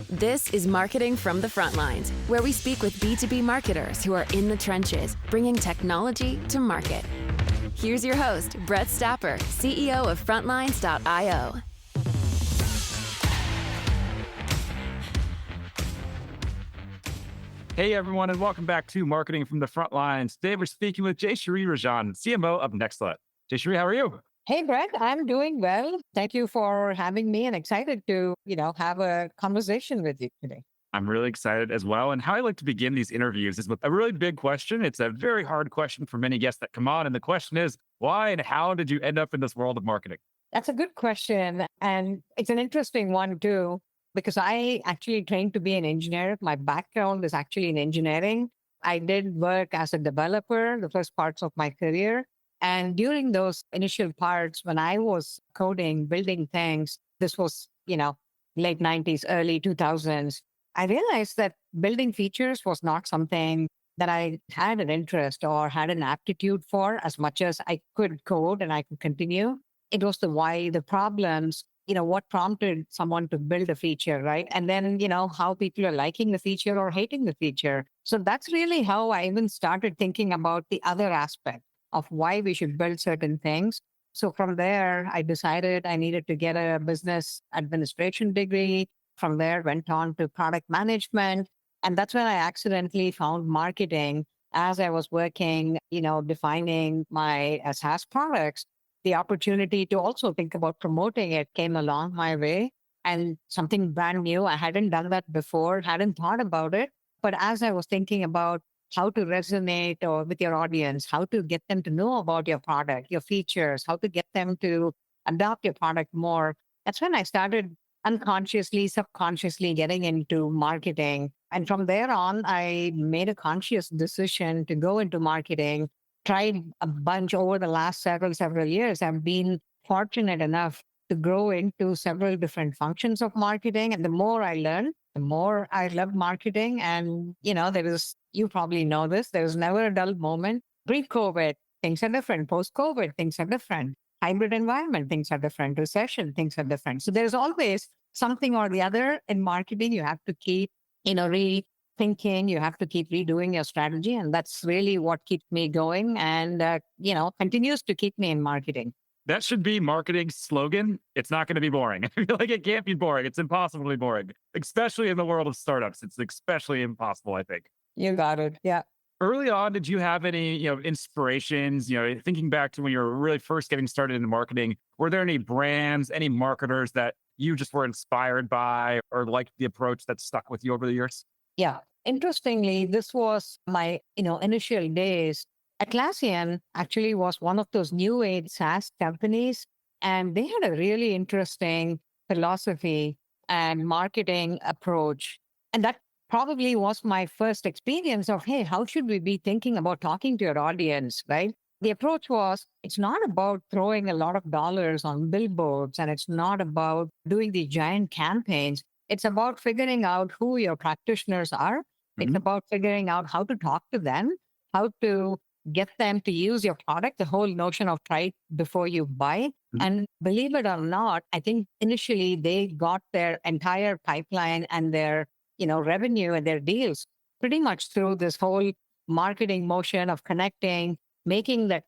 This is Marketing from the Front Lines, where we speak with B2B marketers who are in the trenches, bringing technology to market. Here's your host, Brett Stapper, CEO of Frontlines.io. Hey, everyone, and welcome back to Marketing from the Front Lines. Today, we're speaking with Jayashree Rajan, CMO of Nexla. Jayashree, how are you? Hey, Brett, I'm doing well. Thank you for having me and excited to, have a conversation with you today. I'm really excited as well. And how I like to begin these interviews is with a really big question. It's a very hard question for many guests that come on. And the question is, why and how did you end up in this world of marketing? That's a good question. And it's an interesting one, too, because I actually trained to be an engineer. My background is actually in engineering. I did work as a developer the first parts of my career. And during those initial parts, when I was coding, building things, this was, late 90s, early 2000s, I realized that building features was not something that I had an interest or had an aptitude for as much as I could code and I could continue. It was the why, the problems, what prompted someone to build a feature, right? And then, how people are liking the feature or hating the feature. So that's really how I even started thinking about the other aspect of why we should build certain things. So from there, I decided I needed to get a business administration degree. From there, went on to product management. And that's when I accidentally found marketing as I was working, defining my SaaS products. The opportunity to also think about promoting it came along my way, and something brand new. I hadn't done that before, hadn't thought about it. But as I was thinking about how to resonate or with your audience, how to get them to know about your product, your features, how to get them to adopt your product more, that's when I started unconsciously, subconsciously getting into marketing. And from there on, I made a conscious decision to go into marketing, tried a bunch over the last several years. I've been fortunate enough to grow into several different functions of marketing. And the more I learn, the more I love marketing. And, you probably know this, there's never a dull moment. Pre-COVID, things are different. Post-COVID, things are different. Hybrid environment, things are different. Recession, things are different. So there's always something or the other in marketing. You have to keep, rethinking. You have to keep redoing your strategy. And that's really what keeps me going and, continues to keep me in marketing. That should be marketing's slogan. It's not going to be boring. I feel like it can't be boring. It's impossibly boring, especially in the world of startups. It's especially impossible, I think. You got it. Yeah. Early on, did you have any, inspirations, thinking back to when you were really first getting started in marketing, were there any brands, any marketers that you just were inspired by or liked the approach that stuck with you over the years? Yeah. Interestingly, this was my, initial days. Atlassian actually was one of those new age SaaS companies, and they had a really interesting philosophy and marketing approach. And that probably was my first experience of, hey, how should we be thinking about talking to your audience, right? The approach was, it's not about throwing a lot of dollars on billboards, and it's not about doing the giant campaigns. It's about figuring out who your practitioners are. It's about figuring out how to talk to them, how to get them to use your product, the whole notion of try before you buy. And believe it or not, I think initially they got their entire pipeline and their revenue and their deals pretty much through this whole marketing motion of connecting, making that,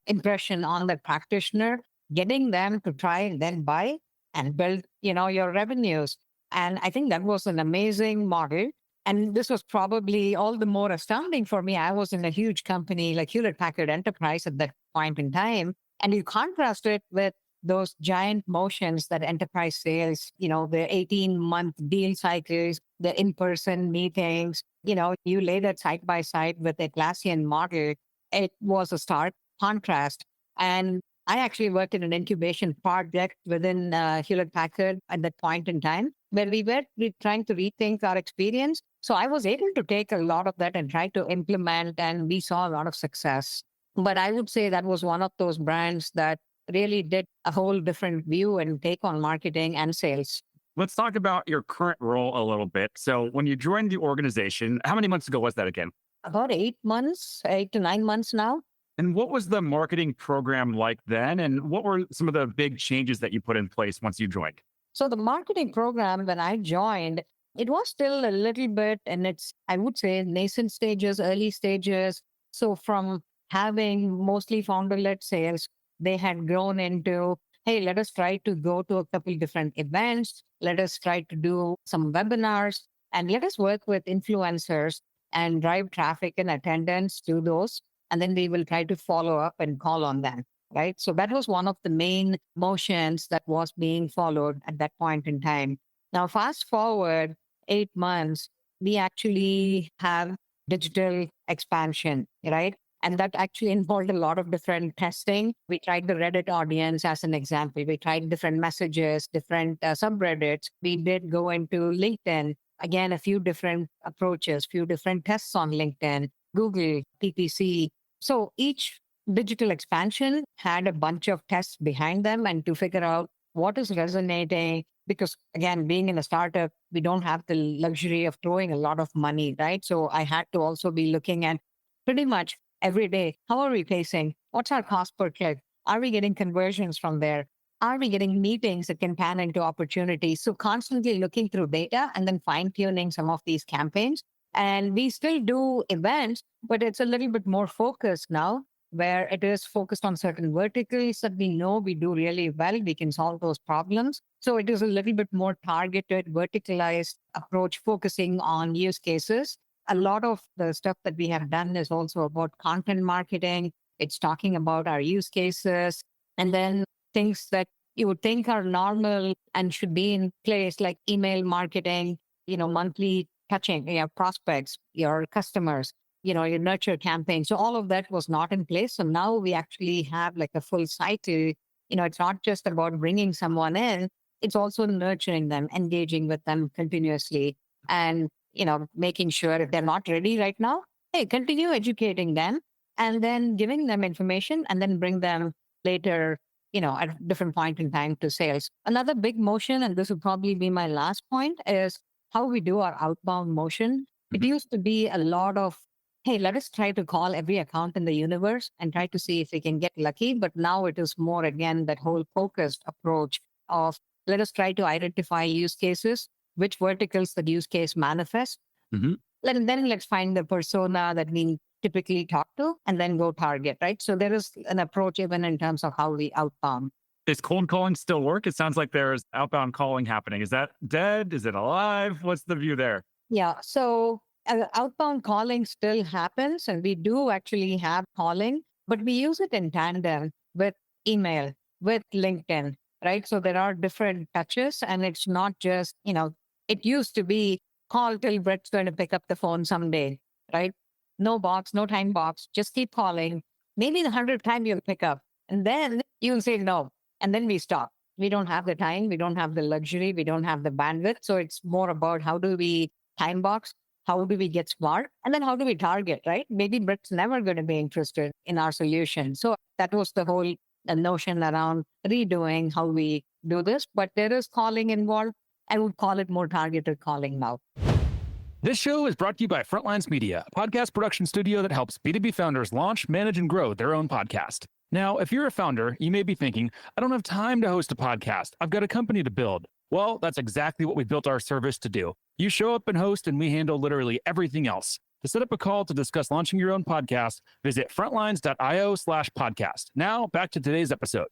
impression on the practitioner, getting them to try and then buy and build, your revenues. And I think that was an amazing model. And this was probably all the more astounding for me. I was in a huge company like Hewlett-Packard Enterprise at that point in time. And you contrast it with those giant motions that enterprise sales, the 18-month deal cycles, the in-person meetings, you lay that side by side with the Atlassian model. It was a stark contrast. And I actually worked in an incubation project within Hewlett-Packard at that point in time, where we were trying to rethink our experience. So I was able to take a lot of that and try to implement, and we saw a lot of success. But I would say that was one of those brands that really did a whole different view and take on marketing and sales. Let's talk about your current role a little bit. So when you joined the organization, how many months ago was that again? About 8 months, 8 to 9 months now. And what was the marketing program like then? And what were some of the big changes that you put in place once you joined? So the marketing program, when I joined, it was still a little bit in its, I would say, nascent stages, early stages. So from having mostly founder-led sales, they had grown into, hey, let us try to go to a couple different events. Let us try to do some webinars and let us work with influencers and drive traffic and attendance to those. And then we will try to follow up and call on them. Right. So that was one of the main motions that was being followed at that point in time. Now, fast forward 8 months, we actually have digital expansion, right? And that actually involved a lot of different testing. We tried the Reddit audience as an example. We tried different messages, different subreddits. We did go into LinkedIn. Again, a few different approaches, few different tests on LinkedIn, Google, PPC. So each digital expansion had a bunch of tests behind them and to figure out what is resonating. Because again, being in a startup, we don't have the luxury of throwing a lot of money, right? So I had to also be looking at pretty much every day. How are we pacing? What's our cost per click? Are we getting conversions from there? Are we getting meetings that can pan into opportunities? So constantly looking through data and then fine tuning some of these campaigns. And we still do events, but it's a little bit more focused now, where it is focused on certain verticals that we know we do really well. We can solve those problems. So it is a little bit more targeted, verticalized approach, focusing on use cases. A lot of the stuff that we have done is also about content marketing. It's talking about our use cases. And then things that you would think are normal and should be in place, like email marketing, monthly touching your prospects, your customers, your nurture campaign. So all of that was not in place. So now we actually have like a full cycle. It's not just about bringing someone in, it's also nurturing them, engaging with them continuously, and, making sure if they're not ready right now, hey, continue educating them and then giving them information and then bring them later, at a different point in time to sales. Another big motion, and this would probably be my last point, is how we do our outbound motion. It used to be a lot of, hey, let us try to call every account in the universe and try to see if we can get lucky. But now it is more, again, that whole focused approach of let us try to identify use cases, which verticals the use case manifests. Mm-hmm. Then let's find the persona that we typically talk to and then go target, right? So there is an approach even in terms of how we outbound. Is cold calling still work? It sounds like there's outbound calling happening. Is that dead? Is it alive? What's the view there? Yeah. So outbound calling still happens, and we do actually have calling, but we use it in tandem with email, with LinkedIn, right? So there are different touches, and it's not just, it used to be call till Brett's going to pick up the phone someday, right? No box, no time box, just keep calling. Maybe the 100th time you'll pick up, and then you'll say no, and then we stop. We don't have the time, we don't have the luxury, we don't have the bandwidth. So it's more about how do we time box, how do we get smart, and then how do we target, right? Maybe Brett's never going to be interested in our solution. So that was the whole notion around redoing how we do this. But there is calling involved. I would call it more targeted calling now. This show is brought to you by Frontlines Media, a podcast production studio that helps B2B founders launch, manage, and grow their own podcast. Now, if you're a founder, you may be thinking, I don't have time to host a podcast. I've got a company to build. Well, that's exactly what we built our service to do. You show up and host, and we handle literally everything else. To set up a call to discuss launching your own podcast, visit frontlines.io/podcast. Now, back to today's episode.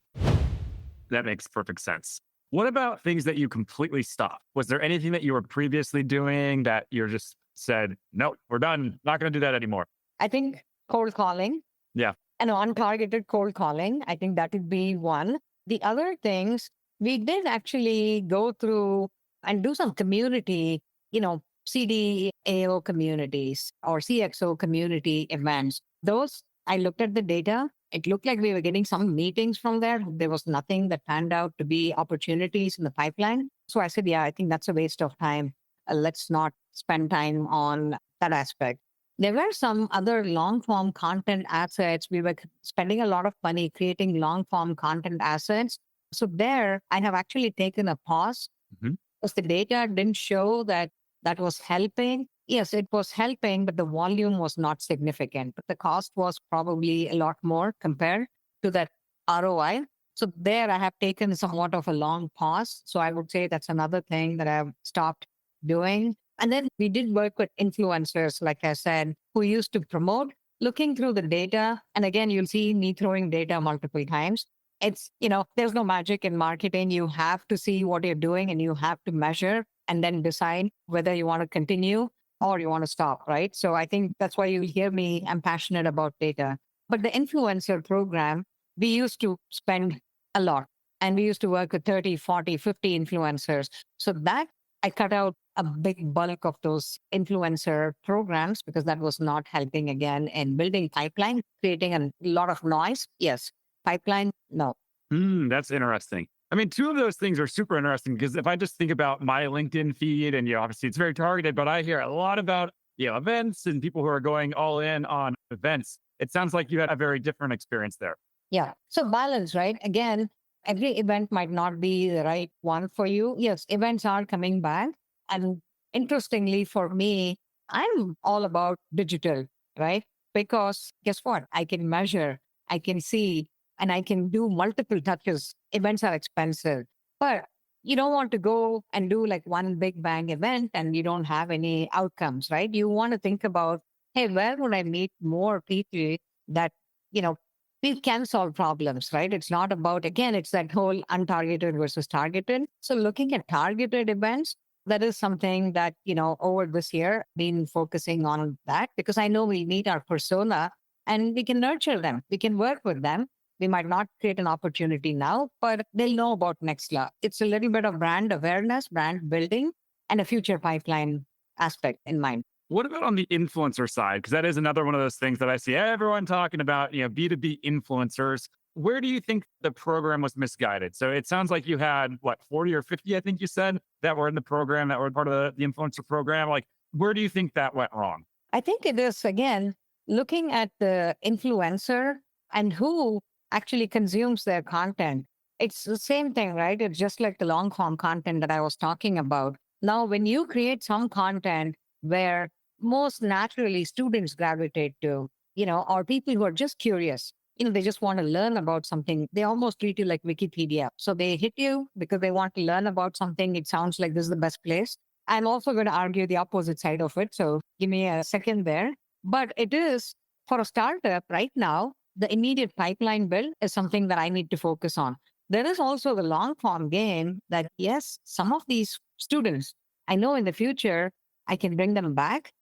That makes perfect sense. What about things that you completely stopped? Was there anything that you were previously doing that you just said, nope, we're done, not going to do that anymore? I think cold calling. Yeah. And untargeted cold calling. I think that would be one. The other things, we did actually go through and do some community, CDAO communities or CXO community events. Those, I looked at the data. It looked like we were getting some meetings from there. There was nothing that turned out to be opportunities in the pipeline. So I said, yeah, I think that's a waste of time. Let's not spend time on that aspect. There were some other long form content assets. We were spending a lot of money creating long form content assets. So there, I have actually taken a pause because the data didn't show that that was helping. Yes, it was helping, but the volume was not significant. But the cost was probably a lot more compared to that ROI. So there I have taken somewhat of a long pause. So I would say that's another thing that I've stopped doing. And then we did work with influencers, like I said, who used to promote, looking through the data. And again, you'll see me throwing data multiple times. It's, there's no magic in marketing. You have to see what you're doing and you have to measure and then decide whether you want to continue or you want to stop, right? So I think that's why you hear me. I'm passionate about data. But the influencer program, we used to spend a lot and we used to work with 30, 40, 50 influencers. So that I cut out a big bulk of those influencer programs because that was not helping again in building pipeline, creating a lot of noise. Yes. Pipeline, no. That's interesting. I mean, two of those things are super interesting because if I just think about my LinkedIn feed and, obviously it's very targeted, but I hear a lot about, events and people who are going all in on events. It sounds like you had a very different experience there. Yeah. So balance, right? Again, every event might not be the right one for you. Yes, events are coming back. And interestingly, for me, I'm all about digital, right? Because guess what? I can measure, I can see, and I can do multiple touches. Events are expensive, but you don't want to go and do like one big bang event and you don't have any outcomes, right? You want to think about, hey, where would I meet more people that, you know, we can solve problems, right? It's not about, again, it's that whole untargeted versus targeted. So looking at targeted events, that is something that, over this year, been focusing on that because I know we need our persona and we can nurture them. We can work with them. We might not create an opportunity now, but they'll know about Nexla. It's a little bit of brand awareness, brand building, and a future pipeline aspect in mind. What about on the influencer side? Because that is another one of those things that I see everyone talking about, B2B influencers. Where do you think the program was misguided? So it sounds like you had, 40 or 50, I think you said, that were in the program, that were part of the influencer program. Like, where do you think that went wrong? I think it is, again, looking at the influencer and who actually consumes their content. It's the same thing, right? It's just like the long form content that I was talking about. Now, when you create some content where most naturally students gravitate to, or people who are just curious, they just want to learn about something. They almost treat you like Wikipedia. So they hit you because they want to learn about something. It sounds like this is the best place. I'm also going to argue the opposite side of it. So give me a second there. But it is for a startup right now, the immediate pipeline build is something that I need to focus on. There is also the long form game that, yes, some of these students, I know in the future, I can bring them back.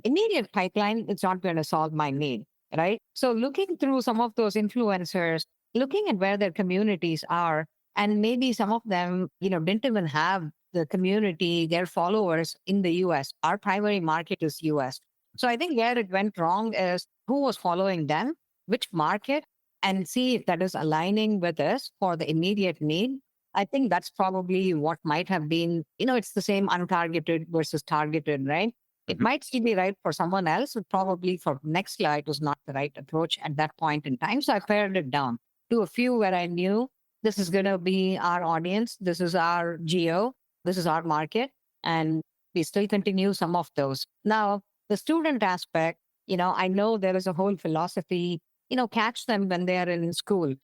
Immediate pipeline, it's not going to solve my need, right? So looking through some of those influencers, looking at where their communities are, and maybe some of them, didn't even have the community, their followers in the US. Our primary market is US. So I think where it went wrong is who was following them, which market, and see if that is aligning with us for the immediate need. I think that's probably what might have been, it's the same untargeted versus targeted, right? It might still be right for someone else, but probably for Nexla, it was not the right approach at that point in time. So I pared it down to a few where I knew this is going to be our audience, this is our geo, this is our market, and we still continue some of those. Now, the student aspect, I know there is a whole philosophy, catch them when they are in school,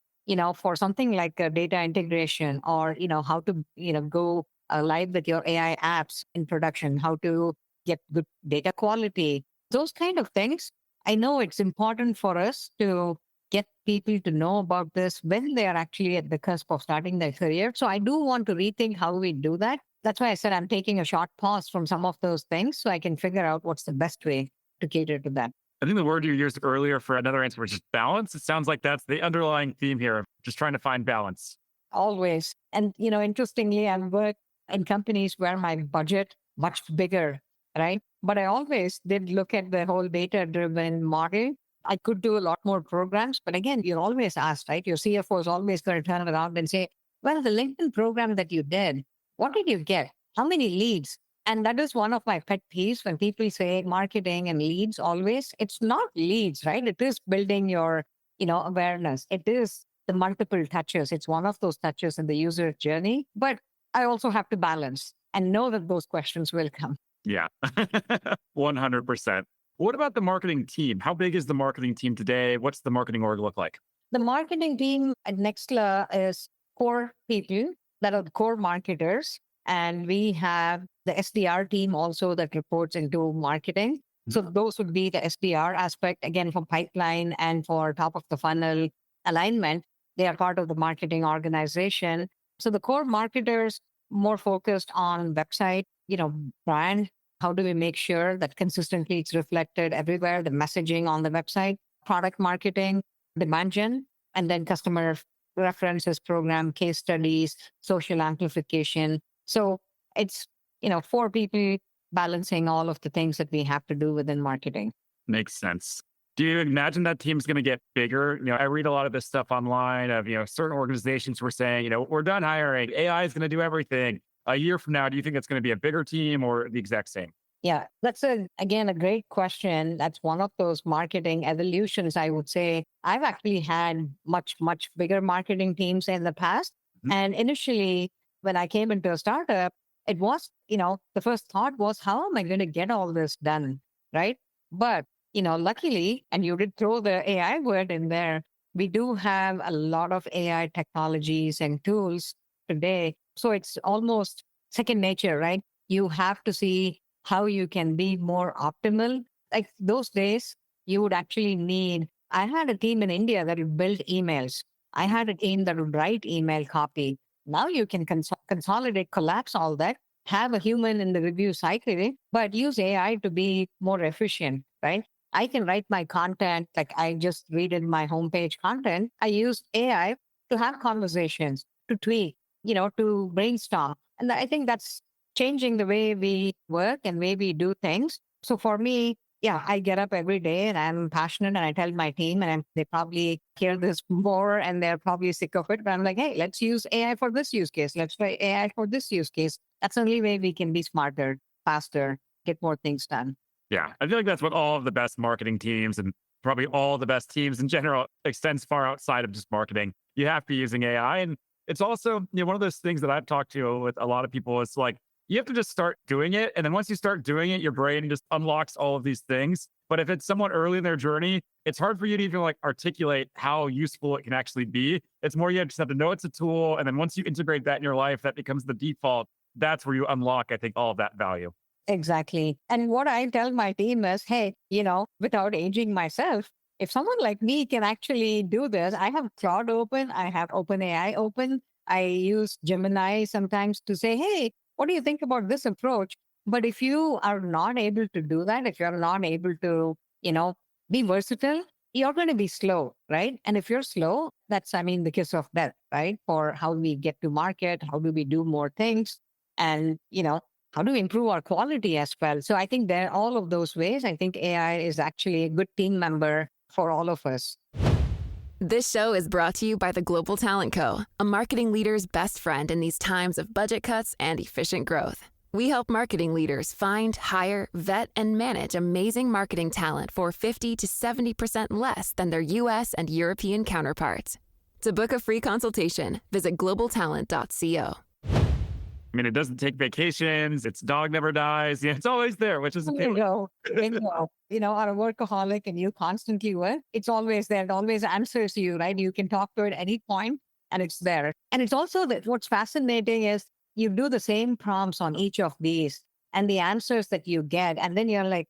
for something like data integration or, how to, go live with your AI apps in production, how to get good data quality, those kind of things. I know it's important for us to get people to know about this when they are actually at the cusp of starting their career. So I do want to rethink how we do that. That's why I said I'm taking a short pause from some of those things so I can figure out what's the best way to cater to that. I think the word you used earlier for another answer was just balance. It sounds like that's the underlying theme here, just trying to find balance. Always. And, interestingly, I've worked in companies where my budget much bigger, right? But I always did look at the whole data-driven model. I could do a lot more programs, but again, you're always asked, right? Your CFO is always going to turn around and say, well, the LinkedIn program that you did, what did you get? How many leads? And that is one of my pet peeves when people say marketing and leads always. It's not leads, right? It is building your, awareness. It is the multiple touches. It's one of those touches in the user journey. But I also have to balance and know that those questions will come. Yeah, 100%. What about the marketing team? How big is the marketing team today? What's the marketing org look like? The marketing team at Nexla is core people that are the core marketers. And we have the SDR team also that reports into marketing. So those would be the SDR aspect, again, for pipeline and for top of the funnel alignment. They are part of the marketing organization. So the core marketers more focused on website, brand. How do we make sure that consistently it's reflected everywhere, the messaging on the website, product marketing, demand gen, and then customer references program, case studies, social amplification. So it's, four people balancing all of the things that we have to do within marketing. Makes sense. Do you imagine that team's going to get bigger? I read a lot of this stuff online of, certain organizations were saying, we're done hiring. AI is going to do everything. A year from now, do you think it's going to be a bigger team or the exact same? Yeah, that's again, a great question. That's one of those marketing evolutions, I would say. I've actually had much, much bigger marketing teams in the past. And initially, when I came into a startup, it was, the first thought was, how am I going to get all this done? Right. But luckily, and you did throw the AI word in there, we do have a lot of AI technologies and tools today. So it's almost second nature, right? You have to see how you can be more optimal. Like those days, you would actually need, I had a team in India that would build emails. I had a team that would write email copy. Now you can consolidate, collapse all that, have a human in the review cycle, but use AI to be more efficient, right? I can write my content, like I just read in my homepage content. I use AI to have conversations, to tweak, to brainstorm. And I think that's changing the way we work and way we do things. So for me, yeah, I get up every day and I'm passionate and I tell my team and they probably hear this more and they're probably sick of it. But I'm like, hey, let's use AI for this use case. Let's try AI for this use case. That's the only way we can be smarter, faster, get more things done. Yeah, I feel like that's what all of the best marketing teams and probably all the best teams in general extends far outside of just marketing. You have to be using AI. And it's also, one of those things that I've talked to with a lot of people is like, you have to just start doing it. And then once you start doing it, your brain just unlocks all of these things. But if it's somewhat early in their journey, it's hard for you to even like articulate how useful it can actually be. It's more you just have to know it's a tool. And then once you integrate that in your life, that becomes the default. That's where you unlock, I think, all of that value. Exactly. And what I tell my team is, hey, without aging myself, if someone like me can actually do this, I have Claude open, I have OpenAI open. I use Gemini sometimes to say, hey, what do you think about this approach? But if you are not able to do that, if you're not able to, be versatile, you're going to be slow, right? And if you're slow, that's, the kiss of death, right? For how we get to market, how do we do more things? And, how do we improve our quality as well? So I think there are all of those ways. I think AI is actually a good team member for all of us. This show is brought to you by the Global Talent Co., a marketing leader's best friend in these times of budget cuts and efficient growth. We help marketing leaders find, hire, vet, and manage amazing marketing talent for 50 to 70% less than their US and European counterparts. To book a free consultation, visit globaltalent.co. It doesn't take vacations. Its dog never dies. Yeah, it's always there, which is Bingo. Are a workaholic and you constantly work, it's always there. It always answers you, right? You can talk to it at any point and it's there. And it's also that what's fascinating is you do the same prompts on each of these and the answers that you get. And then you're like,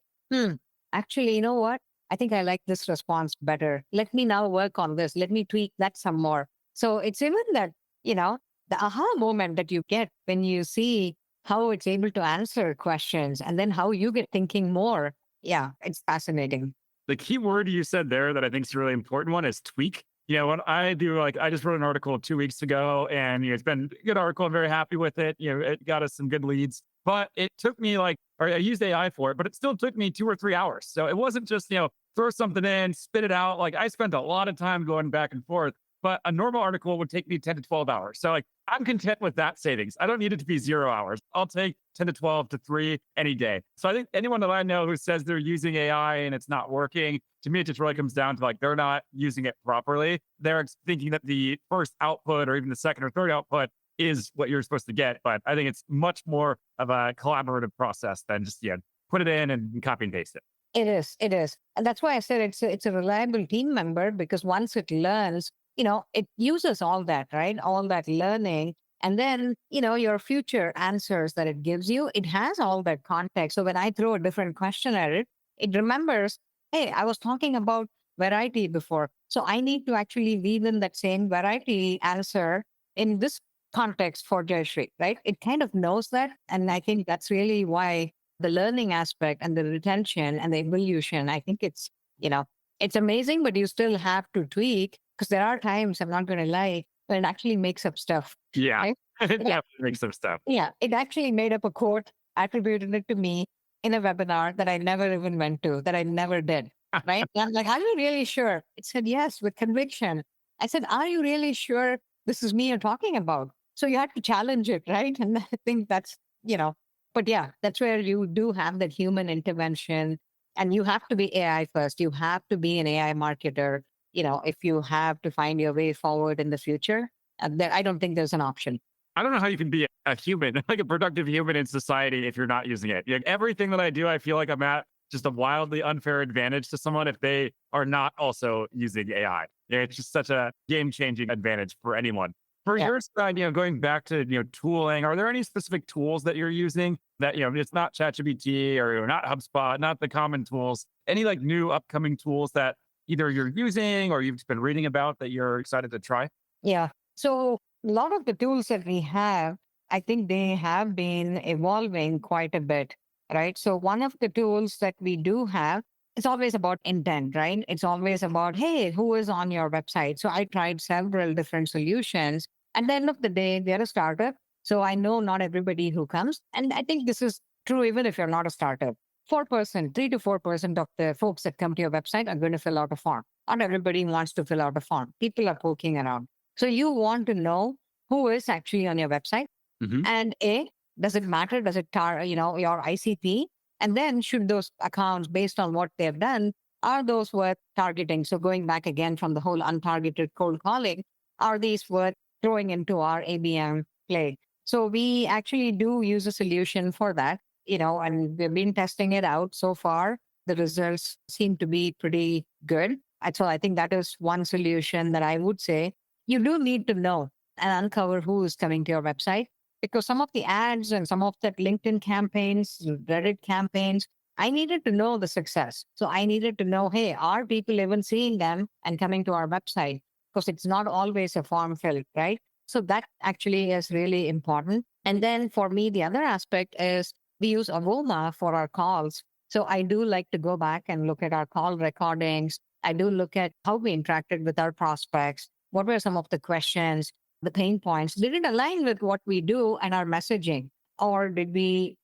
actually, you know what? I think I like this response better. Let me now work on this. Let me tweak that some more. So it's even that, the aha moment that you get when you see how it's able to answer questions and then how you get thinking more. Yeah, it's fascinating. The key word you said there that I think is a really important one is tweak. What I do, I just wrote an article 2 weeks ago and it's been a good article. I'm very happy with it. It got us some good leads, but it took me I used AI for it, but it still took me 2 or 3 hours. So it wasn't just, throw something in, spit it out. I spent a lot of time going back and forth. But a normal article would take me 10 to 12 hours. So I'm content with that savings. I don't need it to be 0 hours. I'll take 10 to 12 to 3 any day. So I think anyone that I know who says they're using AI and it's not working, to me, it just really comes down to they're not using it properly. They're thinking that the first output or even the second or third output is what you're supposed to get. But I think it's much more of a collaborative process than just, put it in and copy and paste it. It is. It is. And that's why I said it's a reliable team member because once it learns, it uses all that, right? All that learning. And then, your future answers that it gives you, it has all that context. So when I throw a different question at it, it remembers, hey, I was talking about variety before. So I need to actually weave in that same variety answer in this context for Jayashree, right? It kind of knows that. And I think that's really why the learning aspect and the retention and the evolution, I think it's amazing, but you still have to tweak because there are times, I'm not going to lie, when it actually makes up stuff. Yeah. Right? It Yeah. definitely makes some stuff. Yeah. It actually made up a quote, attributed it to me in a webinar that I never even went to, that I never did. Right. And I'm like, are you really sure? It said, yes, with conviction. I said, are you really sure this is me you're talking about? So you have to challenge it. Right. And I think but yeah, that's where you do have that human intervention and you have to be AI first. You have to be an AI marketer, if you have to find your way forward in the future. I don't think there's an option. I don't know how you can be a human, like a productive human in society if you're not using it. Like everything that I do, I feel like I'm at just a wildly unfair advantage to someone if they are not also using AI. Yeah, it's just such a game-changing advantage for anyone. For Yeah. your side, going back to tooling, are there any specific tools that you're using that it's not ChatGPT or not HubSpot, not the common tools? Any like new upcoming tools that either you're using or you've been reading about that you're excited to try? Yeah. So a lot of the tools that we have, I think they have been evolving quite a bit, right? So one of the tools that we do have, it's always about intent, right? It's always about, hey, who is on your website? So I tried several different solutions. At the end of the day, they're a startup. So I know not everybody who comes. And I think this is true even if you're not a startup. 4%, 3 to 4% of the folks that come to your website are going to fill out a form. Not everybody wants to fill out a form. People are poking around. So you want to know who is actually on your website. Mhm. And does it matter? Does it your ICP? And then should those accounts, based on what they've done, are those worth targeting? So going back again from the whole untargeted cold calling, are these worth throwing into our ABM play? So we actually do use a solution for that, and we've been testing it out so far. The results seem to be pretty good. And so I think that is one solution that I would say you do need to know and uncover who is coming to your website because some of the ads and some of that LinkedIn campaigns, Reddit campaigns, I needed to know the success. So I needed to know, hey, are people even seeing them and coming to our website? Because it's not always a form filled, right? So that actually is really important. And then for me, the other aspect is we use Avoma for our calls. So I do like to go back and look at our call recordings. I do look at how we interacted with our prospects. What were some of the questions, the pain points? Did it align with what we do and our messaging? Or did we,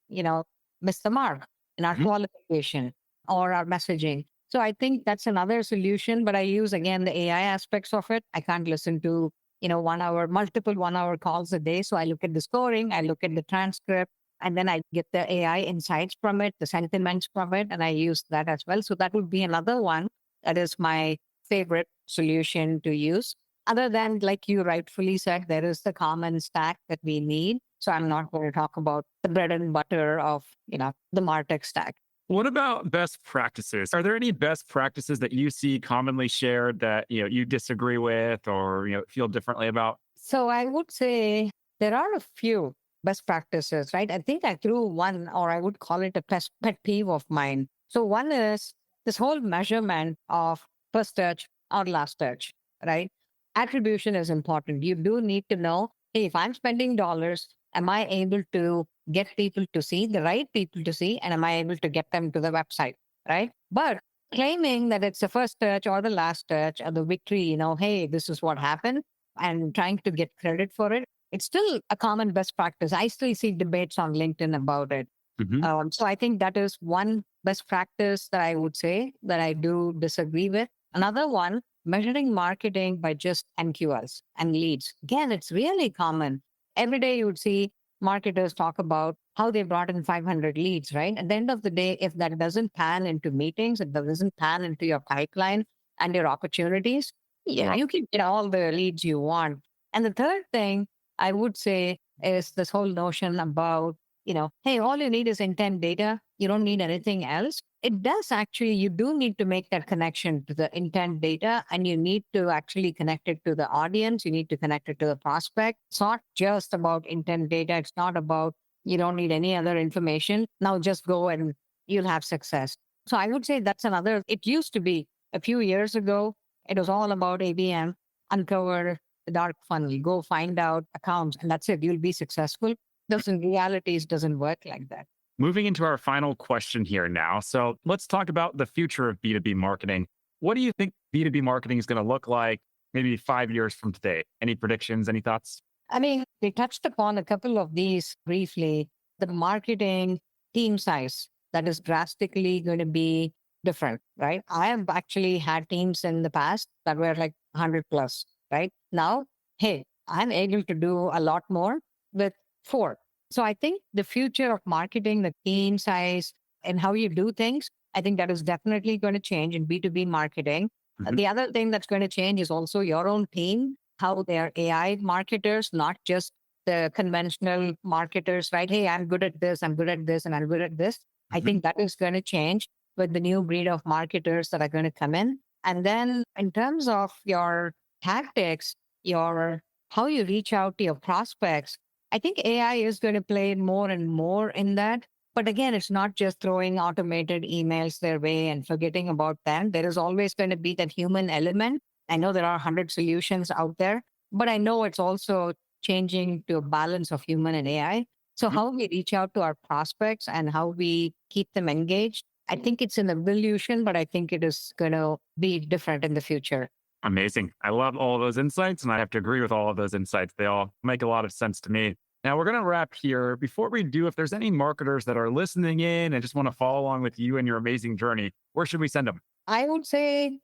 miss the mark in our Mhm. qualification or our messaging? So I think that's another solution, but I use again the AI aspects of it. I can't listen to, 1 hour, multiple 1 hour calls a day. So I look at the scoring, I look at the transcript, and then I get the AI insights from it, the sentiments from it, and I use that as well. So that would be another one that is my favorite solution to use. Other than, like you rightfully said, there is the common stack that we need. So I'm not going to talk about the bread and butter of, the MarTech stack. What about best practices? Are there any best practices that you see commonly shared that you disagree with or feel differently about? So I would say there are a few best practices, right? I think I threw one, or I would call it a pet peeve of mine. So one is this whole measurement of first touch or last touch, right? Attribution is important. You do need to know, hey, if I'm spending dollars, am I able to get people to see, the right people to see, and am I able to get them to the website, right? But claiming that it's the first touch or the last touch or the victory, hey, this is what happened, and trying to get credit for it, it's still a common best practice. I still see debates on LinkedIn about it. Mhm. So I think that is one best practice that I would say that I do disagree with. Another one, measuring marketing by just MQLs and leads. Again, it's really common. Every day you would see marketers talk about how they brought in 500 leads, right? At the end of the day, if that doesn't pan into meetings, it doesn't pan into your pipeline and your opportunities, yeah, Wow. you can get all the leads you want. And the third thing I would say is this whole notion about hey, all you need is intent data. You don't need anything else. It does actually, you do need to make that connection to the intent data, and you need to actually connect it to the audience. You need to connect it to the prospect. It's not just about intent data. It's not about, you don't need any other information. Now just go and you'll have success. So I would say that's another, it used to be a few years ago, it was all about ABM, uncover the dark funnel, go find out accounts, and that's it. You'll be successful. Those in realities doesn't work like that. Moving into our final question here now. So let's talk about the future of B2B marketing. What do you think B2B marketing is going to look like maybe 5 years from today? Any predictions, any thoughts? I mean, we touched upon a couple of these briefly. The marketing team size, that is drastically going to be different, right? I have actually had teams in the past that were like 100 plus, right? Now, hey, I'm able to do a lot more with 4. So I think the future of marketing, the team size, and how you do things, I think that is definitely going to change in B2B marketing. The other thing that's going to change is also your own team, how they're AI marketers, not just the conventional marketers, right? Hey, I'm good at this, I'm good at this, and I'm good at this. I think that is going to change with the new breed of marketers that are going to come in. And then in terms of your tactics, how you reach out to your prospects, I think AI is going to play more and more in that. But again, it's not just throwing automated emails their way and forgetting about them. There is always going to be that human element. I know there are 100 solutions out there, but I know it's also changing to a balance of human and AI. So how we reach out to our prospects and how we keep them engaged, I think it's an evolution, but I think it is going to be different in the future. Amazing. I love all of those insights, and I have to agree with all of those insights. They all make a lot of sense to me. Now, we're going to wrap here. Before we do, if there's any marketers that are listening in and just want to follow along with you and your amazing journey, where should we send them? I would say,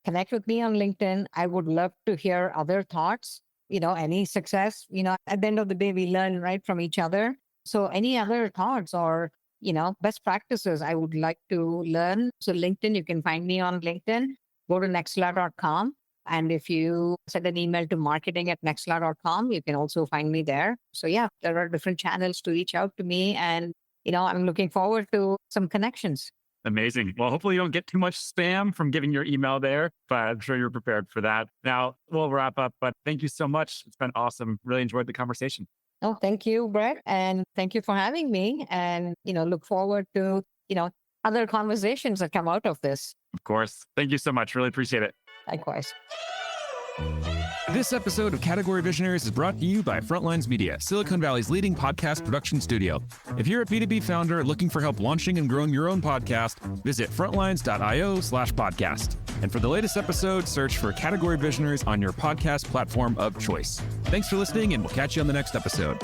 connect with me on LinkedIn. I would love to hear other thoughts, any success. At the end of the day, we learn right from each other. So any other thoughts or, best practices, I would like to learn. So LinkedIn, you can find me on LinkedIn. Go to nexla.com. And if you send an email to marketing@nexla.com, you can also find me there. So yeah, there are different channels to reach out to me. And, I'm looking forward to some connections. Amazing. Well, hopefully you don't get too much spam from giving your email there, but I'm sure you're prepared for that. Now we'll wrap up, but thank you so much. It's been awesome. Really enjoyed the conversation. Oh, thank you, Brett. And thank you for having me. And, look forward to, other conversations that come out of this. Of course. Thank you so much. Really appreciate it. Likewise. This episode of Category Visionaries is brought to you by Frontlines Media, Silicon Valley's leading podcast production studio. If you're a B2B founder looking for help launching and growing your own podcast, visit frontlines.io/podcast. And for the latest episode, search for Category Visionaries on your podcast platform of choice. Thanks for listening, and we'll catch you on the next episode.